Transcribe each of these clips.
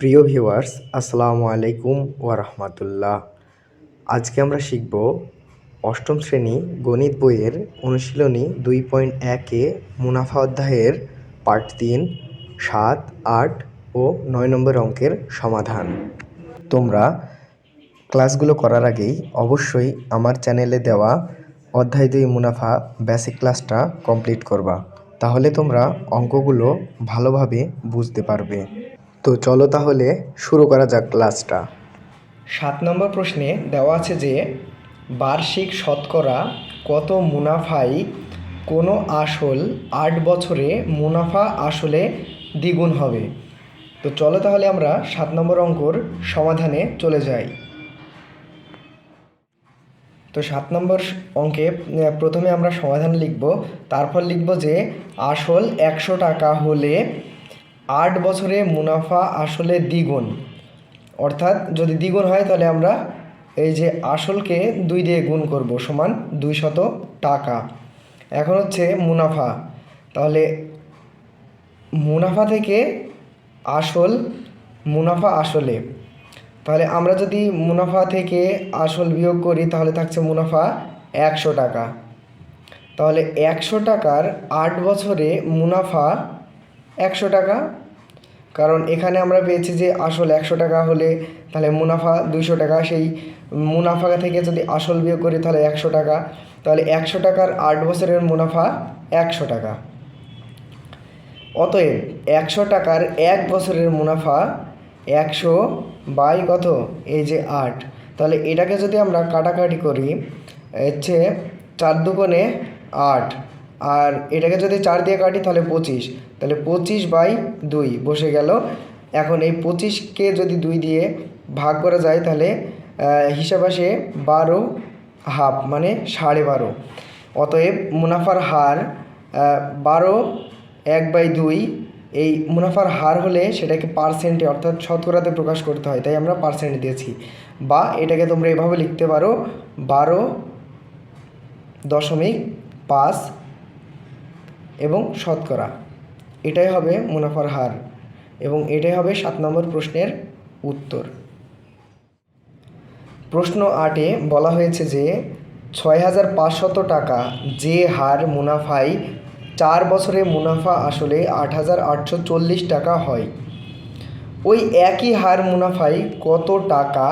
প্রিয় ভিউয়ার্স, আসসালামু আলাইকুম ওয়া রাহমাতুল্লাহ। আজকে আমরা শিখব অষ্টম শ্রেণী গণিত বইয়ের অনুশীলনী 2.1 মুনাফা অধ্যায়ের পার্ট 3, 7, 8 ও 9 নম্বর অঙ্কের সমাধান। তোমরা ক্লাসগুলো করার আগেই অবশ্যই আমার চ্যানেলে দেওয়া অধ্যায় 2 মুনাফা বেসিক ক্লাসটা কমপ্লিট করবা, তাহলে তোমরা অঙ্কগুলো ভালোভাবে বুঝতে পারবে। তো চলো তাহলে শুরু করা যাক ক্লাসটা। 7 নম্বর প্রশ্নে দেওয়া আছে যে বার্ষিক শতকরা কত মুনাফায় কোনো আসল 8 বছরে মুনাফা আসলে দ্বিগুণ হবে। তো চলো তাহলে আমরা 7 নম্বর অঙ্কর সমাধানে চলে যাই। তো 7 নম্বর অঙ্কে প্রথমে আমরা সমাধান লিখব, তারপর লিখব যে আসল 100 টাকা হলে 8 বছরে মুনাফা আসলে দ্বিগুণ। অর্থাৎ যদি দ্বিগুণ হয় তাহলে আমরা এই যে আসলকে 2 দিয়ে গুণ করব সমান 200 টাকা। এখন হচ্ছে মুনাফা, তাহলে মুনাফা থেকে মুনাফা আসলে, তাহলে আমরা যদি মুনাফা থেকে আসল বিয়োগ করি তাহলে থাকছে মুনাফা 100 টাকা। তাহলে 100 টাকার 8 বছরে মুনাফা 100 টাকা, কারণ এখানে আমরা পেয়েছি যে আসল 100 টাকা হলে তাহলে মুনাফা 200 টাকা, সেই মুনাফা থেকে যদি আসল বিয়োগ করি তাহলে 100 টাকা, তাহলে 100 টাকার 8 বছরের মুনাফা 100 টাকা। অতএব 100 টাকার 1 বছরের মুনাফা 100 বাই কত, এই যে 8। তাহলে এটাকে যদি আমরা কাটাকাটি করি হচ্ছে 4 দুগুণে 8, আর এটাকে যদি 4 দিয়ে কাটি তাহলে 25, তাহলে 25/2 বসে গেল। এখন এই 25কে যদি 2 দিয়ে ভাগ করা যায় তাহলে হিসাব আসে 12.5 মানে 12.5। অতএব মুনাফার হার 12 1/2। এই মুনাফার হার হলে সেটাকে পার্সেন্টে অর্থাৎ শতকরাতে প্রকাশ করতে হয়, তাই আমরা পার্সেন্ট দিয়েছি। বা এটাকে তোমরা এভাবে লিখতে পারো 12.5 এবং শতকরা, এটাই হবে মুনাফার হার এবং এটাই হবে 7 নম্বর প্রশ্নের উত্তর। প্রশ্ন 8-এ বলা হয়েছে যে 6500 টাকা যে হার মুনাফায় 4 বছরে মুনাফা আসলে 8840 টাকা হয়, ওই একই হার মুনাফায় কত টাকা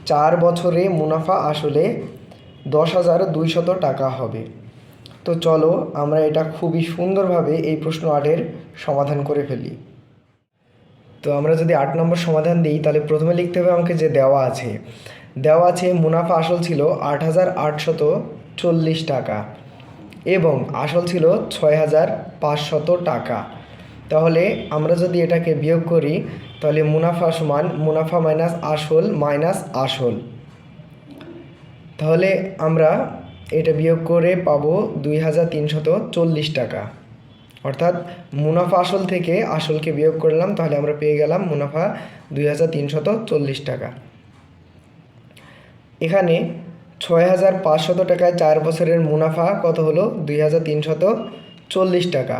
4 বছরে মুনাফা আসলে 10,200 টাকা হবে। তো চলো আমরা এটা খুবই সুন্দরভাবে এই প্রশ্ন 8-এর সমাধান করে ফেলি। তো আমরা যদি 8 নম্বর সমাধান দিই তাহলে প্রথমে লিখতে হবে আমাকে যে দেওয়া আছে মুনাফা আসল ছিল 8840 টাকা এবং আসল ছিল 6500 টাকা। তাহলে আমরা যদি এটাকে বিয়োগ করি তাহলে মুনাফা সমান মুনাফা মাইনাস আসল, তাহলে আমরা এটা বিয়োগ করে পাবো 2340 টাকা। অর্থাৎ মুনাফা আসল থেকে আসলকে বিয়োগ করলাম, তাহলে আমরা পেয়ে গেলাম মুনাফা 2340 টাকা। এখানে 6500 টাকায় 4 বছরের মুনাফা কত হলো 2340 টাকা।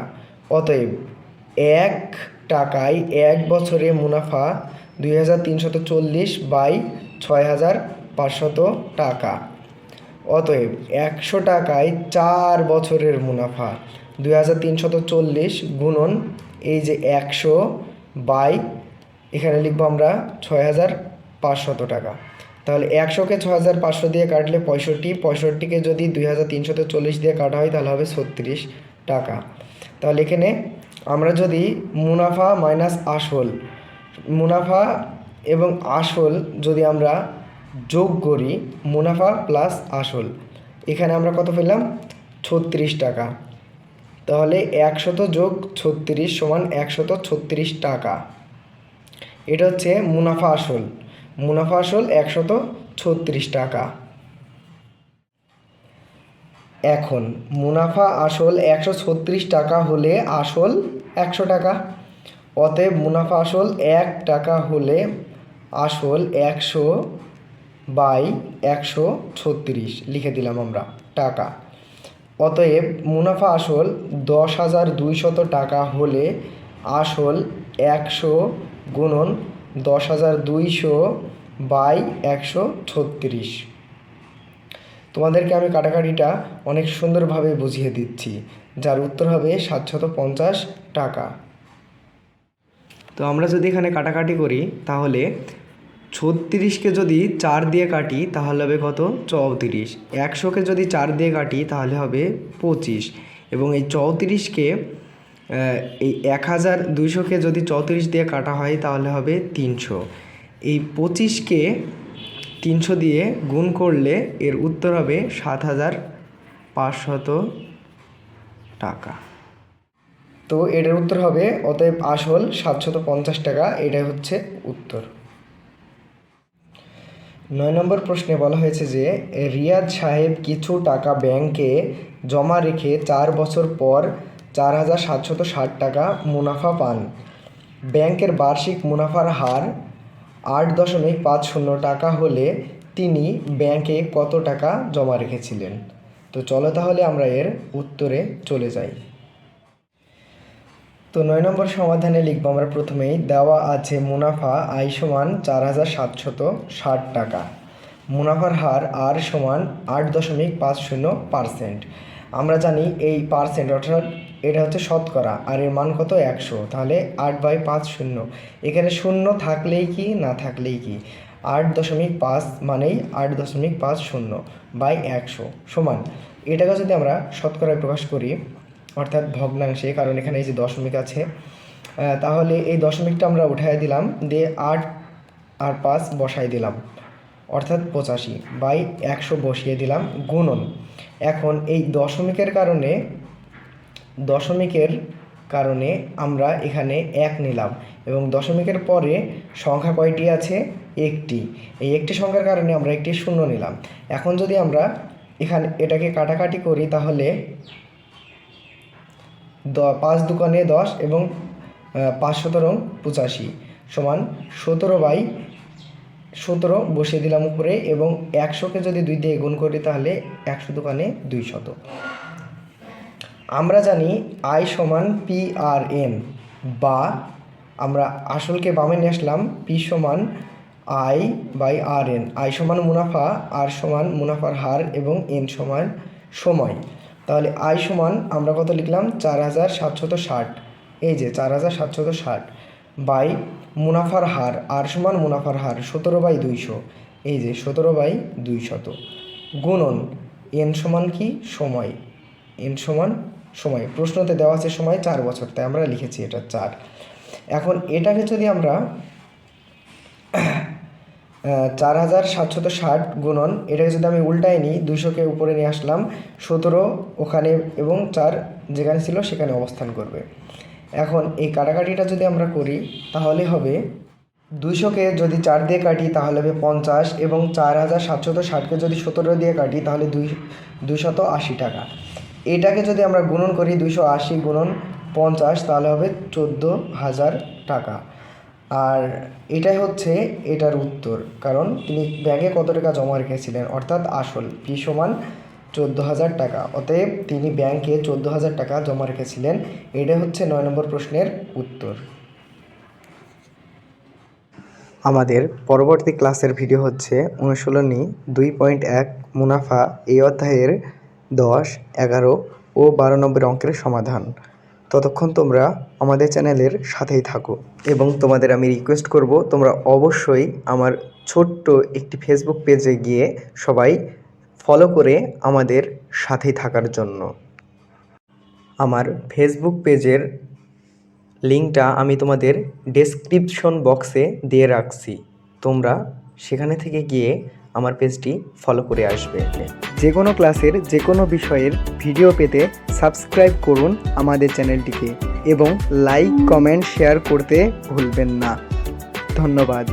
অতএব 1 টাকায় 1 বছরে মুনাফা 2340 বাই 6500 টাকা। অতএব 100 টাকায় 4 বছরের মুনাফা 2340 গুণন এই যে 100 বাই এখানে লিখবো আমরা 6500 টাকা। তাহলে 100কে 6500 দিয়ে কাটলে 65কে যদি 2340 দিয়ে কাটা হয় তাহলে হবে 36 টাকা। তাহলে এখানে আমরা যদি মুনাফা মাইনাস আসল, মুনাফা এবং আসল যদি আমরা যোগ করি, মুনাফা প্লাস আসল, এখানে আমরা কত পেলাম 36 টাকা। তাহলে 100 যোগ 36 সমান 136 টাকা। এটা হচ্ছে মুনাফা আসল 136 টাকা। এখন মুনাফা আসল 136 টাকা হলে আসল 100 টাকা। অতএব মুনাফা আসল 1 টাকা হলে আসল 100 বাই 136 লিখে দিলাম আমরা টাকা। অতএব মুনাফা আসল 10,200 টাকা হলে আসল 100 গুণন 10,200 বাই 136। তোমাদেরকে আমি কাটাকাটিটা অনেক সুন্দরভাবে বুঝিয়ে দিচ্ছি, যার উত্তর হবে 750 টাকা। তো আমরা যদি এখানে কাটাকাটি করি তাহলে 36কে যদি 4 দিয়ে কাটি তাহলে হবে কত? 34। 100কে যদি 4 দিয়ে কাটি তাহলে হবে 25, এবং এই 34কে এই 1200কে যদি 34 দিয়ে কাটা হয় তাহলে হবে 300। এই 25কে 300 দিয়ে গুণ করলে এর উত্তর হবে 7,500 টাকা। তো এটার উত্তর হবে, অতএব আসল 750 টাকা। এটাই হচ্ছে উত্তর। 9 নম্বর প্রশ্নে বলা হয়েছে যে রিয়াদ সাহেব কিছু টাকা ব্যাংকে জমা রেখে 4 বছর পর 4,760 টাকা মুনাফা পান। ব্যাংকের বার্ষিক মুনাফার হার 8.50 টাকা হলে তিনি ব্যাংকে কত টাকা জমা রেখেছিলেন? তো চলো তাহলে আমরা এর উত্তরে চলে যাই। তো 9 নম্বর সমাধানে লিখব আমরা প্রথমেই, দেওয়া আছে মুনাফা আয় সমান 4,760 টাকা, মুনাফার হার আর সমান 8.50%। আমরা জানি এই পার্সেন্ট অর্থাৎ এটা হচ্ছে শতকরা, আর এর মান কত? 100। তাহলে 8/50, এখানে শূন্য থাকলেই কি না থাকলেই কি, 8.5 মানেই 8.50 বাই 100 সমান, এটাকে যদি আমরা শতকরায় প্রকাশ করি অর্থাৎ ভগ্নাংশে, কারণ এখানে এই যে দশমিক আছে, তাহলে এই দশমিকটা আমরা উঠাই দিলাম, দিয়ে 8 আর 5 বসাই দিলাম, অর্থাৎ 85 বাই 100 বসিয়ে দিলাম, গুণন। এখন এই দশমিকের কারণে আমরা এখানে 1 নিলাম, এবং দশমিকের পরে সংখ্যা কয়টি আছে? একটি। এই একটি সংখ্যার কারণে আমরা একটি শূন্য নিলাম। এখন যদি আমরা এখানে এটাকে কাটাকাটি করি তাহলে 5 দুগুণে 10 এবং 5 17 85 সমান 17/17 বসিয়ে দিলাম উপরে, এবং 100কে যদি 2 দিয়ে গুণ করি তাহলে 100 দুগুণে 200। আমরা জানি আই সমান PRN, বা আমরা আসলকে বামে নিয়ে আসলাম, P সমান আই বাই RN। আই সমান মুনাফা, আর সমান মুনাফার হার, এবং N সমান সময়। তাহলে আয় সমান আমরা কত লিখলাম? 4,760, এই যে 4,760 বাই মুনাফার হার, আর সমান মুনাফার হার 17/200, এই যে 17/200, গুণন N সমান কি? সময়। N সমান সময়, প্রশ্নতে দেওয়া আছে সময় 4 বছর, তাই আমরা লিখেছি এটা 4। এখন এটাকে যদি আমরা 4,760 গুণন, এটাকে যদি আমি উল্টায় নিই, 200কে উপরে নিয়ে আসলাম, 17 ওখানে এবং 4 যেখানে ছিল সেখানে অবস্থান করবে। এখন এই কাটাকাটিটা যদি আমরা করি তাহলে হবে, 200কে যদি 4 দিয়ে কাটি তাহলে হবে 50, এবং 4,760কে যদি 17 দিয়ে কাটি তাহলে 280 টাকা। এটাকে যদি আমরা গুণন করি, 280 গুণন 50 তাহলে হবে 14,000 টাকা। আর এটাই হচ্ছে এটার উত্তর, কারণ তিনি ব্যাংকে কত টাকা জমা রেখেছিলেন, অর্থাৎ আসল P সমান 14,000 টাকা। অতএব তিনি ব্যাংকে 14,000 টাকা জমা রেখেছিলেন। এটাই হচ্ছে 9 নম্বর প্রশ্নের উত্তর। আমাদের পরবর্তী ক্লাসের ভিডিও হচ্ছে অনুশীলনী 2.1 মুনাফা, এই অধ্যায়ের 10, 11 ও 12 নম্বর অঙ্কের সমাধান। ততক্ষণ তোমরা আমাদের চ্যানেলের সাথেই থাকো, এবং তোমাদের আমি রিকোয়েস্ট করব তোমরা অবশ্যই আমার ছোট্ট একটি ফেসবুক পেজে গিয়ে সবাই ফলো করে আমাদের সাথেই থাকার জন্য। আমার ফেসবুক পেজের লিঙ্কটা আমি তোমাদের ডেসক্রিপশন বক্সে দিয়ে রাখছি, তোমরা সেখানে থেকে গিয়ে আমার পেজটি ফলো করে আসবে। যে কোনো ক্লাসের যে কোনো বিষয়ের ভিডিও পেতে সাবস্ক্রাইব করুন আমাদের চ্যানেলটিকে, এবং লাইক, কমেন্ট, শেয়ার করতে ভুলবেন না। ধন্যবাদ।